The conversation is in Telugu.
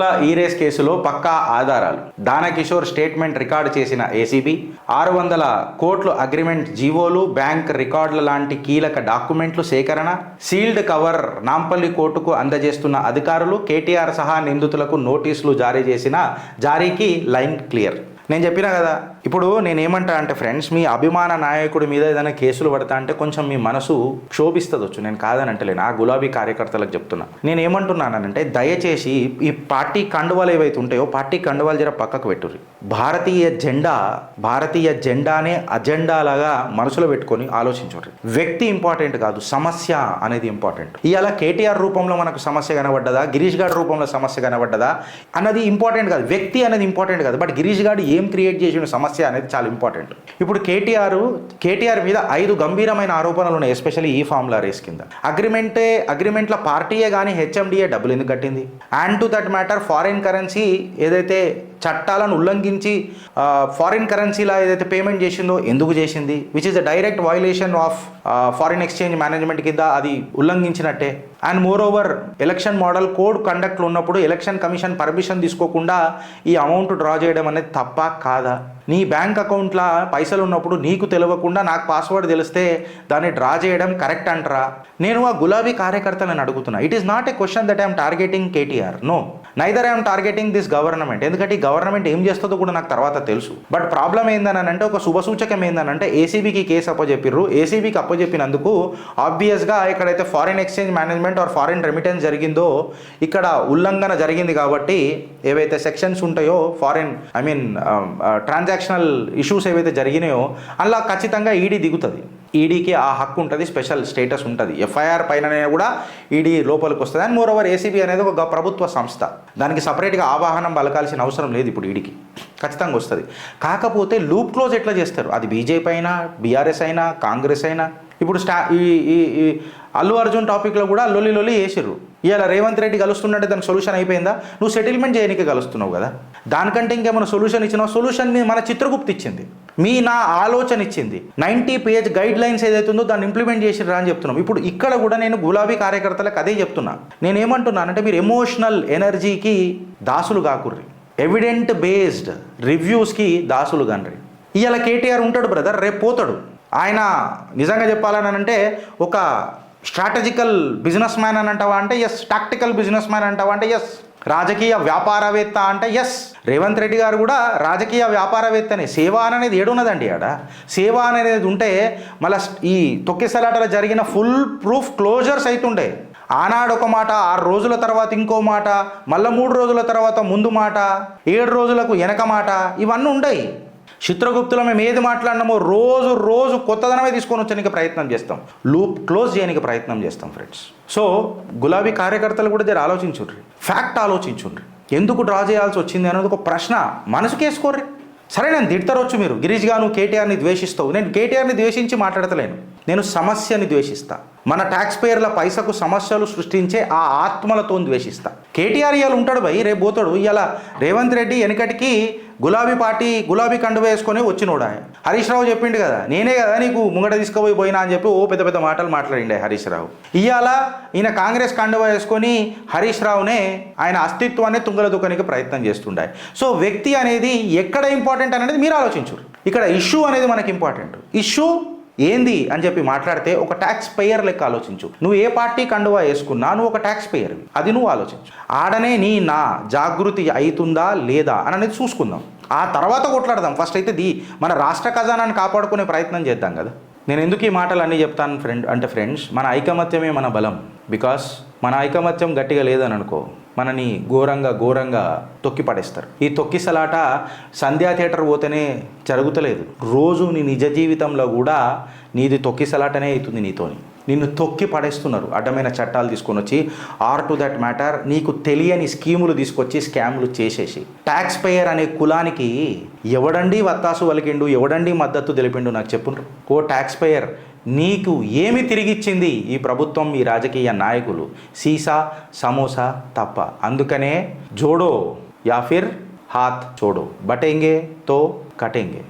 తిరుమల ఈరేస్ కేసులో పక్కా ఆధారాలు, దానకిషోర్ స్టేట్మెంట్ రికార్డు చేసిన ఏసీబీ, 600 కోట్ల అగ్రిమెంట్ జీవోలు, బ్యాంక్ రికార్డుల లాంటి కీలక డాక్యుమెంట్లు సేకరణ, సీల్డ్ కవర్ నాంపల్లి కోర్టుకు అందజేస్తున్న అధికారులు, కేటీఆర్ సహా నిందితులకు నోటీసులు జారీకి లైన్ క్లియర్. నేను చెప్పినా కదా, ఇప్పుడు నేనేమంటా అంటే ఫ్రెండ్స్, మీ అభిమాన నాయకుడి మీద ఏదైనా కేసులు పడతా అంటే కొంచెం మీ మనసు క్షోభిస్తుంది. నేను కాదని అంటలేను, ఆ గులాబీ కార్యకర్తలకు చెప్తున్నా. నేను ఏమంటున్నానంటే దయచేసి ఈ పార్టీ కండువాలు ఏవైతే ఉంటాయో పార్టీ కండువాలు జర పక్కకు పెట్టుర్రి. భారతీయ జెండానే అజెండాలాగా మనసులో పెట్టుకొని ఆలోచించుర్రి. వ్యక్తి ఇంపార్టెంట్ కాదు, సమస్య అనేది ఇంపార్టెంట్. ఇవాళ కేటీఆర్ రూపంలో మనకు సమస్య కనబడ్డదా, గిరీష్ గారి రూపంలో సమస్య కనబడ్డదా అన్నది ఇంపార్టెంట్ కాదు, వ్యక్తి అనేది ఇంపార్టెంట్ కాదు. బట్ గిరీష్ గారు ఏం క్రియేట్ చేసిన సమస్య అనేది చాలా ఇంపార్టెంట్. ఇప్పుడు కేటీఆర్ మీద 5 గంభీరమైన ఆరోపణలు ఉన్నాయి, ఎస్పెషల్లీ ఈ ఫార్ములా రేస్ కింద. అగ్రిమెంట్ల పార్టీయే కానీ హెచ్ఎండిఏ డబ్బులు ఎందుకు కట్టింది? And to that matter foreign currency ఏదైతే చట్టాలను ఉల్లంఘించి ఫారిన్ కరెన్సీలా ఏదైతే పేమెంట్ చేసిందో ఎందుకు చేసింది? Which is the direct violation of foreign exchange management కింద అది ఉల్లంఘించినట్టే. And moreover election model code కండక్ట్లో ఉన్నప్పుడు ఎలక్షన్ కమిషన్ పర్మిషన్ తీసుకోకుండా ఈ అమౌంట్ డ్రా చేయడం అనేది తప్ప కాదా? నీ బ్యాంక్ అకౌంట్లో పైసలు ఉన్నప్పుడు నీకు తెలియకుండా నాకు పాస్వర్డ్ తెలిస్తే దాన్ని డ్రా చేయడం కరెక్ట్ అంటారా? నేను ఆ గులాబీ కార్యకర్తలను అడుగుతున్నా. It is not a question that I'm targeting KTR, no, neither I'm targeting this government. ఎందుకంటే ఈ గవర్నమెంట్ ఏం చేస్తుందో కూడా నాకు తర్వాత తెలుసు. బట్ ప్రాబ్లం ఏందని అంటే, ఒక శుభసూచకం ఏందనంటే ఏసీబీకి కేసు అప్పచెప్పిర్రు. ఏసీబీకి అప్పచెప్పినందుకు ఆబ్వియస్గా ఇక్కడైతే foreign exchange management or foreign remittance జరిగిందో ఇక్కడ ఉల్లంఘన జరిగింది కాబట్టి ఏవైతే సెక్షన్స్ ఉంటాయో ట్రాన్సాక్షనల్ ఇష్యూస్ ఏవైతే జరిగినాయో అలా ఖచ్చితంగా ఈడీ దిగుతుంది. ఈడీకి ఆ హక్కు ఉంటుంది, స్పెషల్ స్టేటస్ ఉంటుంది. ఎఫ్ఐఆర్ పైననే కూడా ఈడీ లోపలికి వస్తుంది. అండ్ మోర్ ఓవర్ ఏసీబీ అనేది ఒక ప్రభుత్వ సంస్థ, దానికి సపరేట్గా ఆవాహనం పలకాల్సిన అవసరం లేదు. ఇప్పుడు ఈడీకి ఖచ్చితంగా వస్తుంది. కాకపోతే లూప్ క్లోజ్ ఎట్లా చేస్తారు? అది బీజేపీ అయినా, బీఆర్ఎస్ అయినా, కాంగ్రెస్ అయినా. ఇప్పుడు ఈ అల్లు అర్జున్ టాపిక్లో కూడా లొల్లి వేసిర్రు. ఇవాళ రేవంత్ రెడ్డి కలుస్తున్నట్టే దానికి సొల్యూషన్ అయిపోయిందా? నువ్వు సెటిల్మెంట్ చేయడానికి కలుస్తున్నావు కదా, దానికంటే ఇంకేమైనా సొల్యూషన్ ఇచ్చినావు? సొల్యూషన్ మన చిత్రగుప్త ఇచ్చింది, నా ఆలోచన ఇచ్చింది. 90 పేజ్ గైడ్ లైన్స్ ఏదైతే ఉందో దాన్ని ఇంప్లిమెంట్ చేసిర్రా అని చెప్తున్నాం. ఇప్పుడు ఇక్కడ కూడా నేను గులాబీ కార్యకర్తలకు అదే చెప్తున్నా. నేనేమంటున్నానంటే మీరు ఎమోషనల్ ఎనర్జీకి దాసులు కాకుర్రి, ఎవిడెంట్ బేస్డ్ రివ్యూస్కి దాసులు కాన్రి. ఇవాళ కేటీఆర్ ఉంటాడు బ్రదర్, రేపు పోతాడు. ఆయన నిజంగా చెప్పాలని అంటే ఒక స్ట్రాటజికల్ బిజినెస్ మ్యాన్ అని అంటావా అంటే ఎస్, టాక్టికల్ బిజినెస్ మ్యాన్ అంటావా అంటే ఎస్, రాజకీయ వ్యాపారవేత్త అంటే ఎస్. రేవంత్ రెడ్డి గారు కూడా రాజకీయ వ్యాపారవేత్తనే. సేవ అనేది ఏడున్నదండి ఆడ. సేవ అనేది ఉంటే మళ్ళీ ఈ తొక్కిసలాటలో జరిగిన ఫుల్ ప్రూఫ్ క్లోజర్స్ అవుతుండే. ఆనాడు ఒక మాట, 6 రోజుల తర్వాత ఇంకో మాట, మళ్ళీ 3 రోజుల తర్వాత ముందు మాట, 7 రోజులకు వెనక మాట, ఇవన్నీ ఉండయి. చిత్రగుప్తులో మేము ఏది మాట్లాడినామో రోజు కొత్తదనమే తీసుకొని వచ్చడానికి ప్రయత్నం చేస్తాం, లూప్ క్లోజ్ చేయడానికి ప్రయత్నం చేస్తాం ఫ్రెండ్స్. సో గులాబీ కార్యకర్తలు కూడా జర ఆలోచించుండ్రి, ఫ్యాక్ట్ ఆలోచించుండ్రి. ఎందుకు డ్రా చేయాల్సి వచ్చింది అనేది ఒక ప్రశ్న మనసుకేసుకోర్రి. సరే, నేను తిడతారొచ్చు మీరు, గిరీష్ గా నువ్వు కేటీఆర్ని ద్వేషిస్తావు. నేను కేటీఆర్ని ద్వేషించి మాట్లాడతలేను, నేను సమస్యని ద్వేషిస్తా. మన ట్యాక్స్ పేయర్ల పైసకు సమస్యలు సృష్టించే ఆ ఆత్మలతో ద్వేషిస్తా. కేటీఆర్ ఇవాళ ఉంటాడు భయ్, రేపు పోతాడు. ఇవాళ రేవంత్ రెడ్డి వెనకటికి గులాబీ కండువ వేసుకొని వచ్చినోడా. హరీష్ రావు చెప్పిండు కదా, నేనే కదా నీకు ముంగట తీసుకుపోయినా అని చెప్పి పెద్ద మాటలు మాట్లాడిండే హరీష్ రావు. ఇవాళ ఈయన కాంగ్రెస్ కండువ వేసుకొని హరీష్ రావునే ఆయన అస్తిత్వాన్ని తుంగల దుకానికి ప్రయత్నం చేస్తుండే. సో వ్యక్తి అనేది ఎక్కడ ఇంపార్టెంట్ అనేది మీరు ఆలోచించరు. ఇక్కడ ఇష్యూ అనేది మనకి ఇంపార్టెంట్. ఇష్యూ ఏంది అని చెప్పి మాట్లాడితే ఒక ట్యాక్స్ పేయర్ లెక్క ఆలోచించు. నువ్వు ఏ పార్టీ కండువా వేసుకున్నా నువ్వు ఒక ట్యాక్స్ పేయర్, అది నువ్వు ఆలోచించు. ఆడనే నా జాగృతి అవుతుందా లేదా అని అనేది చూసుకుందాం, ఆ తర్వాత కొట్లాడదాం. ఫస్ట్ అయితే మన రాష్ట్ర ఖజానాన్ని కాపాడుకునే ప్రయత్నం చేద్దాం కదా. నేను ఎందుకు ఈ మాటలు అన్నీ చెప్తాను ఫ్రెండ్స్, మన ఐకమత్యమే మన బలం. బికాస్ మన ఐకమత్యం గట్టిగా లేదని అనుకో, మనని ఘోరంగా తొక్కి పడేస్తారు. ఈ తొక్కిసలాట సంధ్యా థియేటర్ పోతేనే జరుగుతలేదు, రోజు నీ నిజ జీవితంలో కూడా నీది తొక్కిసలాటనే అవుతుంది. నీతోని నిన్ను తొక్కి పడేస్తున్నారు, అడ్డమైన చట్టాలు తీసుకొని వచ్చి, ఆర్ టు దట్ మ్యాటర్ నీకు తెలియని స్కీములు తీసుకొచ్చి స్కామ్లు చేసేసి. ట్యాక్స్ పేయర్ అనే కులానికి ఎవడండి వత్తాసు వలికిండు, ఎవడండి మద్దతు తెలిపిండు నాకు చెప్పుండ్రు. ఓ ట్యాక్స్ పేయర్, నీకు ఏమి తిరిగిచ్చింది ఈ ప్రభుత్వం, ఈ రాజకీయ నాయకులు? సీసా సమోసా తప్ప. అందుకనే జోడో యా ఫిర్ హాత్ చోడో, బటేంగే తో కటేంగే.